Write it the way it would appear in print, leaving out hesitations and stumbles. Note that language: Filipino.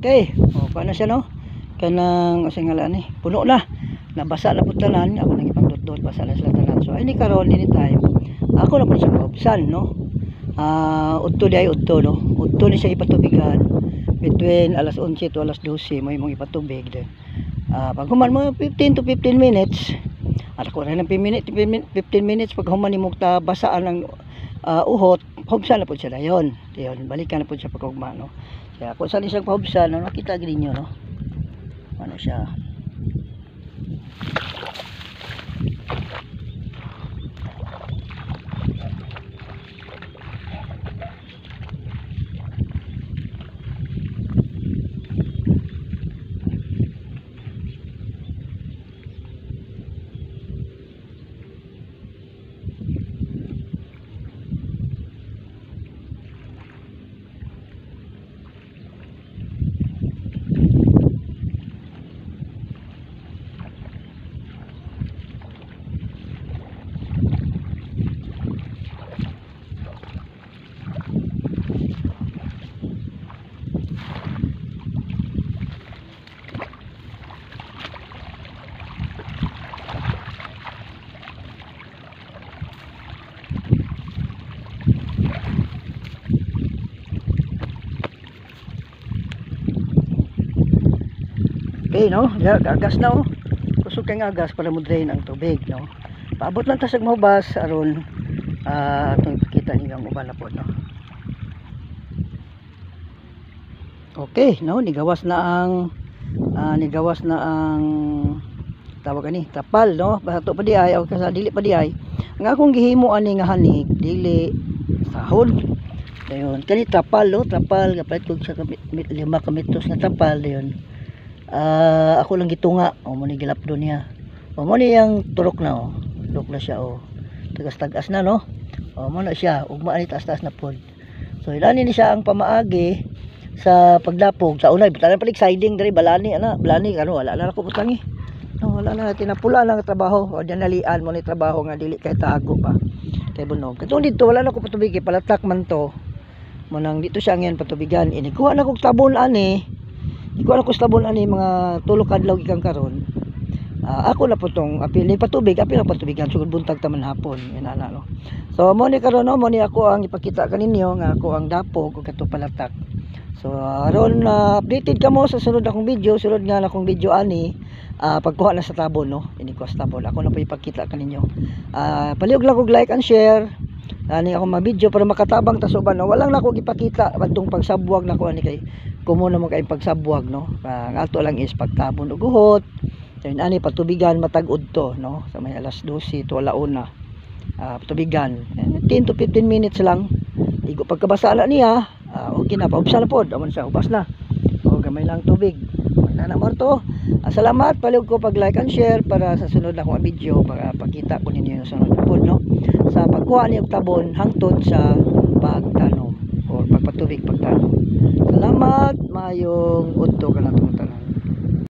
Okay, o paano siya no? Kanang ngalan ni, puno na. Nabasa na pud tanan, ako nang ipagdot-dot basa na sila tanan. So ini karon ini time. Ako na pud sa kaubsan no. Udto di ay udto no. Udto ni siya ipatubigan between alas 11 to alas 12 mo imong ipatubig din. Pag human mo 15 to 15 minutes. At ako rin ng 15 minutes pag human imong basaan ng uhot, hubsan na pud siya dayon. Dayon balikan na pud siya pagkugma no. Kaya kung saan isang pahubsan, nakita gini nyo, no? Ano siya? Okay, no? Agas na, oh. Kusog kay nga agas para mo drain ang tubig, no? Paabot lang tasag mahubas aron itong ipakita ninyo ang uban na po, no? Okay, no? Nigawas na ang tawag ani, tapal, no? Bato pa di ay o kasa dili pa di ay. Nga akong gihimo ani nga hanig, dili sahod. Dayon, kani tapal, no? Tapal kapait kog sa 5 kamitos na tapal dayon. Ako lang gitunga o mo ni gilapdo niya o mo ni yang turok na o turok na siya o tagas-tagas na no o mo na siya ugma ni taas-taas na pod. So ilani ni siya ang pamaagi sa pagdapog sa unay bitanan palig siding diri balani kano wala na ako butangi no, wala na tinapula lang trabaho o dinalian mo ni trabaho nga dili kay tago pa kay bunog katong dito wala na ko patubig palatak man to mo nang dito siya ngayon patubigan inikuha na kog tabon ani. Ikaw na kustabon ani mga tulo kadlaw gikan karon. Ako na po tong apil na patubigan sugod buntag taman hapon inana no. So mo ni karon no mo ni ako ang ipakita kaninyo nga ako ang dapog ug katong palatak. So aron updated kamo sa sunod akong video, sunod nga akong video ani pagkuha na sa tabon no. Ini ko sa tabon. Ako na po ipakita kaninyo. Palihog lang og like and share. Ani ako ma-video para makatabang ta suban no. Walang nako ipakita adtong pagsabwag nako ani kay kumo na mo kay pagsabwag no. Ang ato lang is pagtabon og uhot. Then ani patubigan matag udto no sa may alas 12 to alauna. Patubigan 10 to 15 minutes lang. Igo pagkabasa na niya, okay na paubsa na pod, amon siya ubas na. O gamay lang tubig. Na mo to. Salamat palihog ko pag like and share para sa sunod na akong video para pakita ko ninyo sa sunod pod no. Sa pagkuha ni og tabon hangtod sa pagtanom o pagpatubig pagtanom. Salamat, mayong udto ka na tanan.